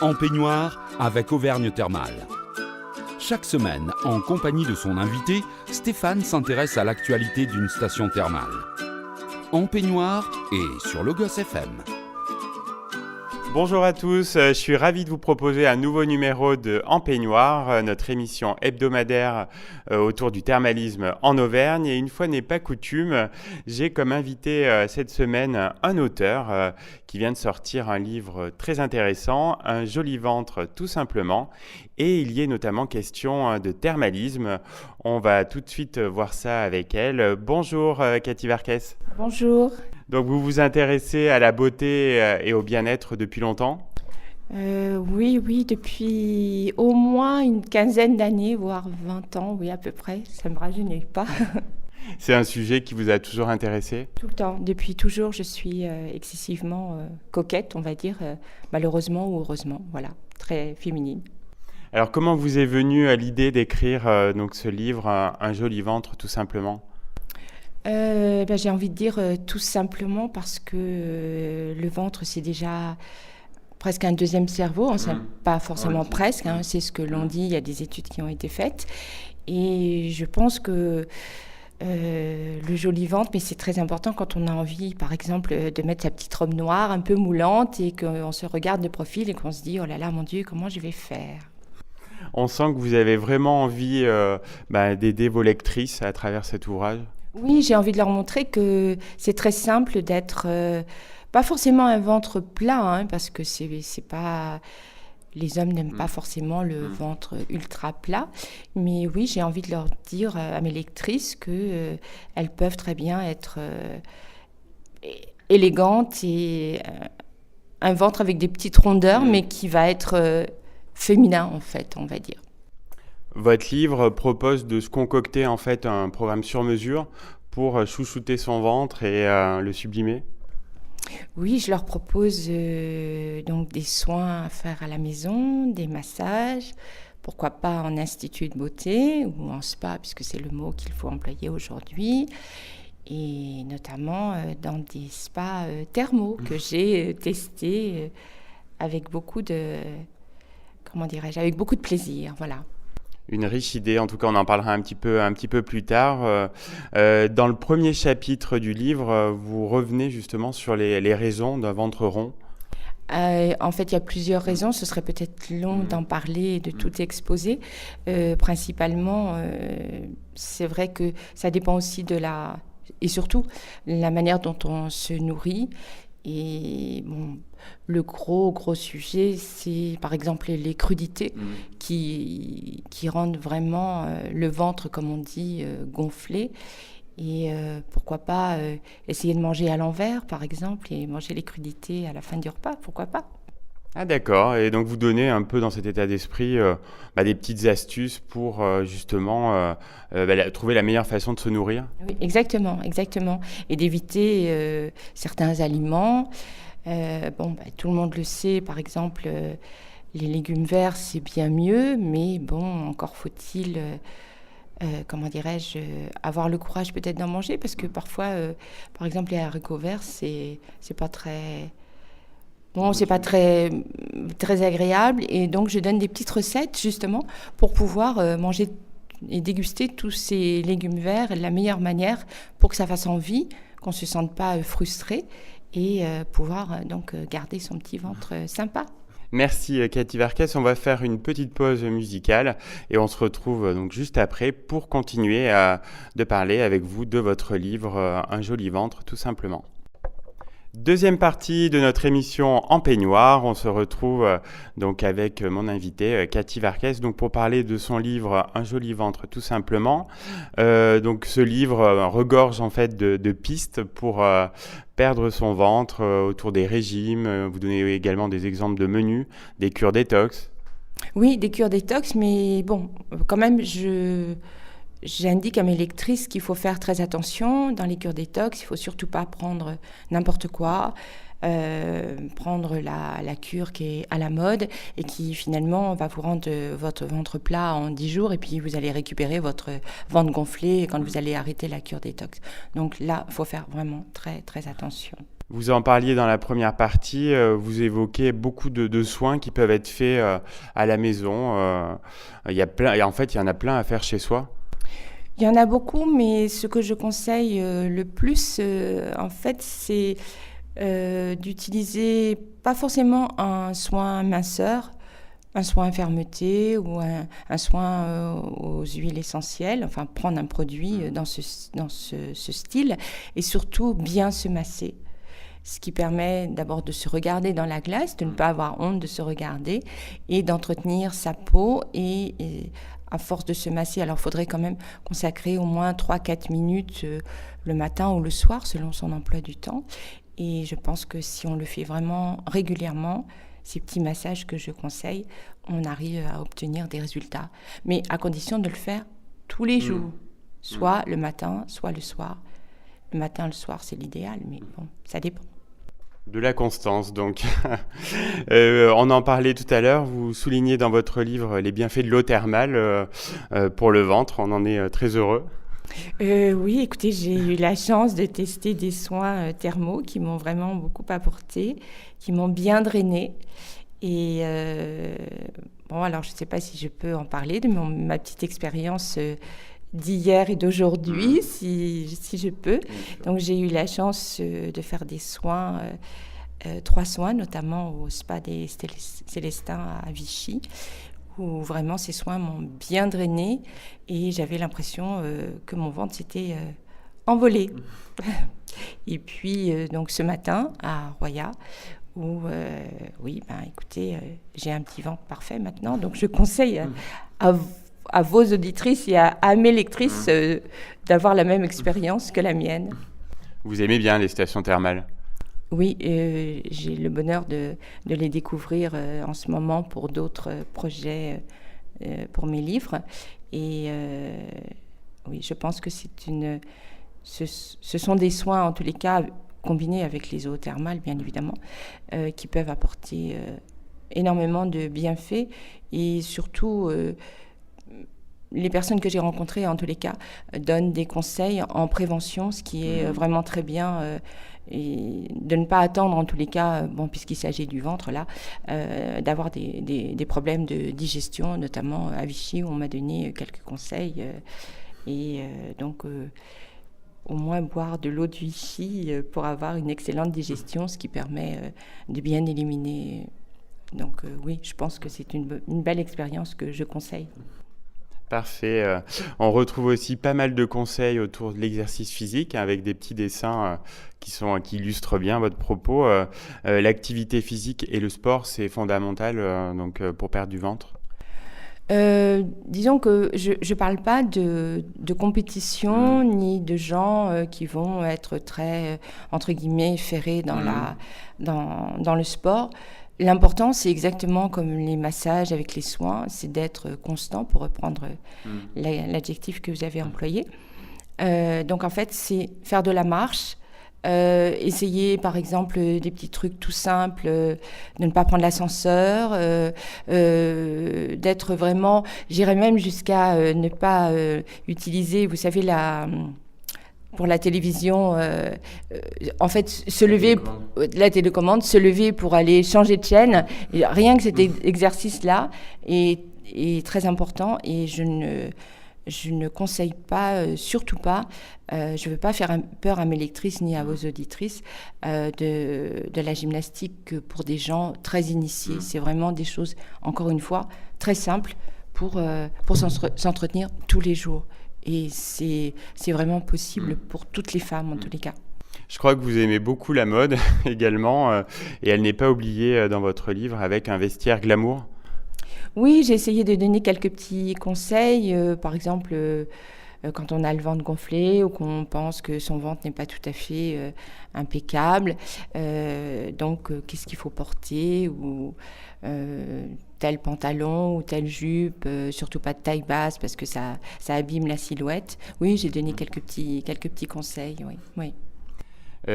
En peignoir avec Auvergne Thermale. Chaque semaine, en compagnie de son invité, Stéphane s'intéresse à l'actualité d'une station thermale. En peignoir et sur Logos FM. Bonjour à tous, je suis ravi de vous proposer un nouveau numéro de En peignoir, notre émission hebdomadaire autour du thermalisme en Auvergne. Et une fois n'est pas coutume, j'ai comme invité cette semaine un auteur qui vient de sortir un livre très intéressant, Un joli ventre tout simplement. Et il y est notamment question de thermalisme. On va tout de suite voir ça avec elle. Bonjour Cathy Varkes. Bonjour. Donc vous vous intéressez à la beauté et au bien-être depuis longtemps ? Oui, depuis au moins une quinzaine d'années, voire 20 ans, oui à peu près, ça ne me rajeunit pas. C'est un sujet qui vous a toujours intéressé ? Tout le temps, depuis toujours, je suis excessivement coquette, on va dire, malheureusement ou heureusement, voilà, très féminine. Alors comment vous est venue l'idée d'écrire donc ce livre, Un joli ventre tout simplement ? J'ai envie de dire tout simplement parce que le ventre, c'est déjà presque un deuxième cerveau. Pas forcément presque, c'est ce que l'on dit, il y a des études qui ont été faites. Et je pense que le joli ventre, mais c'est très important quand on a envie, par exemple, de mettre sa petite robe noire un peu moulante et qu'on se regarde de profil et qu'on se dit « Oh là là, mon Dieu, comment je vais faire ?» On sent que vous avez vraiment envie d'aider vos lectrices à travers cet ouvrage. Oui, j'ai envie de leur montrer que c'est très simple d'être, pas forcément un ventre plat, parce que c'est pas, les hommes n'aiment pas forcément le ventre ultra plat, mais oui, j'ai envie de leur dire à mes lectrices que elles peuvent très bien être élégantes et un ventre avec des petites rondeurs, mais qui va être féminin en fait, on va dire. Votre livre propose de se concocter en fait un programme sur mesure pour chouchouter son ventre et le sublimer. Oui, je leur propose donc des soins à faire à la maison, des massages, pourquoi pas en institut de beauté ou en spa, puisque c'est le mot qu'il faut employer aujourd'hui, et notamment dans des spas thermaux que j'ai testés avec beaucoup de, avec beaucoup de plaisir, voilà. Une riche idée, en tout cas on en parlera un petit peu plus tard. Dans le premier chapitre du livre, vous revenez justement sur les raisons d'un ventre rond. En fait, il y a plusieurs raisons. Ce serait peut-être long d'en parler et de tout exposer. Principalement, c'est vrai que ça dépend aussi et surtout la manière dont on se nourrit. Et bon, le gros sujet, c'est par exemple les crudités qui rendent vraiment le ventre, comme on dit, gonflé. Et pourquoi pas essayer de manger à l'envers, par exemple, et manger les crudités à la fin du repas, pourquoi pas ? Ah d'accord, et donc vous donnez un peu dans cet état d'esprit des petites astuces pour justement trouver la meilleure façon de se nourrir. Oui, exactement, et d'éviter certains aliments. Tout le monde le sait, par exemple, les légumes verts, c'est bien mieux, mais bon, encore faut-il, avoir le courage peut-être d'en manger, parce que parfois, par exemple, les haricots verts, c'est pas très... Bon, c'est pas très agréable, et donc je donne des petites recettes justement pour pouvoir manger et déguster tous ces légumes verts de la meilleure manière pour que ça fasse envie, qu'on se sente pas frustré et pouvoir donc garder son petit ventre sympa. Merci Cathy Varkes, on va faire une petite pause musicale et on se retrouve donc juste après pour continuer de parler avec vous de votre livre Un joli ventre tout simplement. Deuxième partie de notre émission En peignoir, on se retrouve donc avec mon invité Cathy Varkes donc pour parler de son livre Un joli ventre tout simplement. Donc ce livre regorge en fait de pistes pour perdre son ventre autour des régimes. Vous donnez également des exemples de menus, des cures détox. Oui, des cures détox, mais bon, quand même j'indique à mes lectrices qu'il faut faire très attention dans les cures détox. Il ne faut surtout pas prendre n'importe quoi, prendre la cure qui est à la mode et qui finalement va vous rendre votre ventre plat en 10 jours et puis vous allez récupérer votre ventre gonflé quand vous allez arrêter la cure détox. Donc là, il faut faire vraiment très très attention. Vous en parliez dans la première partie, vous évoquez beaucoup de soins qui peuvent être faits à la maison. En fait, il y en a plein à faire chez soi. Il y en a beaucoup, mais ce que je conseille le plus, en fait, c'est d'utiliser pas forcément un soin minceur, un soin fermeté ou un soin aux huiles essentielles, enfin prendre un produit dans ce style et surtout bien se masser. Ce qui permet d'abord de se regarder dans la glace, de ne pas avoir honte de se regarder et d'entretenir sa peau et à force de se masser, alors il faudrait quand même consacrer au moins 3-4 minutes le matin ou le soir selon son emploi du temps. Et je pense que si on le fait vraiment régulièrement, ces petits massages que je conseille, on arrive à obtenir des résultats. Mais à condition de le faire tous les jours, soit le matin, soit le soir. Le matin, le soir, c'est l'idéal, mais bon, ça dépend. De la constance, donc. On en parlait tout à l'heure, vous soulignez dans votre livre les bienfaits de l'eau thermale pour le ventre, on en est très heureux. Oui, écoutez, j'ai eu la chance de tester des soins thermaux qui m'ont vraiment beaucoup apporté, qui m'ont bien drainé. Et bon, alors je ne sais pas si je peux en parler de ma petite expérience d'hier et d'aujourd'hui, si je peux. Donc j'ai eu la chance de faire des soins, 3 soins, notamment au spa des Célestins à Vichy, où vraiment ces soins m'ont bien drainé et j'avais l'impression que mon ventre s'était envolé. Et puis donc ce matin à Roya, où oui, ben écoutez, j'ai un petit ventre parfait maintenant, donc je conseille à vos auditrices et à mes lectrices d'avoir la même expérience que la mienne. Vous aimez bien les stations thermales ? Oui, j'ai le bonheur de les découvrir en ce moment pour d'autres projets pour mes livres. Et oui, je pense que ce sont des soins, en tous les cas, combinés avec les eaux thermales, bien évidemment, qui peuvent apporter énormément de bienfaits. Et surtout, les personnes que j'ai rencontrées, en tous les cas, donnent des conseils en prévention, ce qui est vraiment très bien. Et de ne pas attendre, en tous les cas, bon, puisqu'il s'agit du ventre, là, d'avoir des problèmes de digestion, notamment à Vichy, où on m'a donné quelques conseils. Donc, au moins boire de l'eau de Vichy pour avoir une excellente digestion, ce qui permet de bien éliminer. Donc, oui, je pense que c'est une belle expérience que je conseille. Parfait. On retrouve aussi pas mal de conseils autour de l'exercice physique avec des petits dessins qui illustrent bien votre propos. L'activité physique et le sport, c'est fondamental donc, pour perdre du ventre. Disons que je ne parle pas de compétition ni de gens qui vont être très, entre guillemets, ferrés dans le sport. L'important, c'est exactement comme les massages avec les soins, c'est d'être constant, pour reprendre l'adjectif que vous avez employé. Donc, en fait, c'est faire de la marche, essayer, par exemple, des petits trucs tout simples, de ne pas prendre l'ascenseur, d'être vraiment... J'irais même jusqu'à ne pas utiliser, vous savez, pour la télévision, en fait, se lever, la télécommande, se lever pour aller changer de chaîne. Et rien que cet exercice-là est très important et je ne conseille pas, surtout pas, je ne veux pas faire peur à mes lectrices ni à vos auditrices, de la gymnastique pour des gens très initiés. C'est vraiment des choses, encore une fois, très simples pour s'entretenir tous les jours. Et c'est vraiment possible pour toutes les femmes, en tous les cas. Je crois que vous aimez beaucoup la mode également, et elle n'est pas oubliée dans votre livre avec un vestiaire glamour. Oui, j'ai essayé de donner quelques petits conseils. Par exemple, quand on a le ventre gonflé ou qu'on pense que son ventre n'est pas tout à fait impeccable. Donc, qu'est-ce qu'il faut porter ou tel pantalon ou telle jupe, surtout pas de taille basse parce que ça abîme la silhouette. Oui, j'ai donné quelques petits conseils, oui.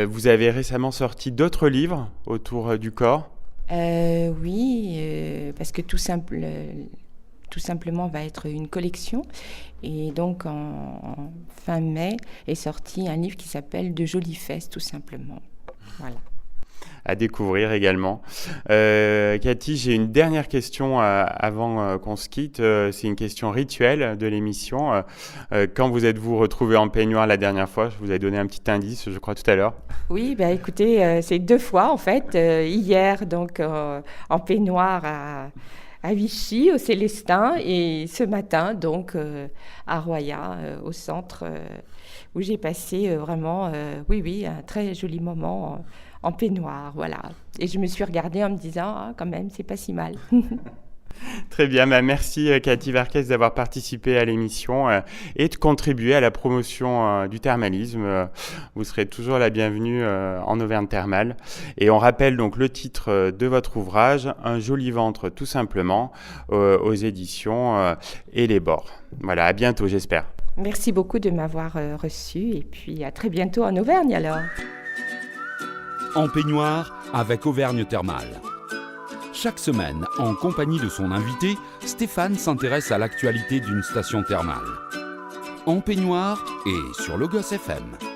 Vous avez récemment sorti d'autres livres autour du corps ? Oui, parce que tout simplement va être une collection. Et donc, en fin mai, est sorti un livre qui s'appelle « De jolies fesses », tout simplement. Voilà. À découvrir également. Cathy, j'ai une dernière question avant qu'on se quitte. C'est une question rituelle de l'émission. Quand vous êtes-vous retrouvé en peignoir la dernière fois? Je vous ai donné un petit indice, je crois, tout à l'heure. Oui, ben écoutez, c'est 2 fois en fait. Hier, donc en peignoir à Vichy, au Célestin, et ce matin, donc à Roya, au centre, où j'ai passé vraiment, oui, un très joli moment en peignoir, voilà. Et je me suis regardée en me disant, ah, quand même, c'est pas si mal. Très bien, merci Cathy Verkès d'avoir participé à l'émission et de contribuer à la promotion du thermalisme. Vous serez toujours la bienvenue en Auvergne Thermale. Et on rappelle donc le titre de votre ouvrage, Un joli ventre tout simplement, aux éditions Et les bords. Voilà, à bientôt j'espère. Merci beaucoup de m'avoir reçu et puis à très bientôt en Auvergne alors. En peignoir avec Auvergne Thermale. Chaque semaine, en compagnie de son invité, Stéphane s'intéresse à l'actualité d'une station thermale. En peignoir et sur Logos FM.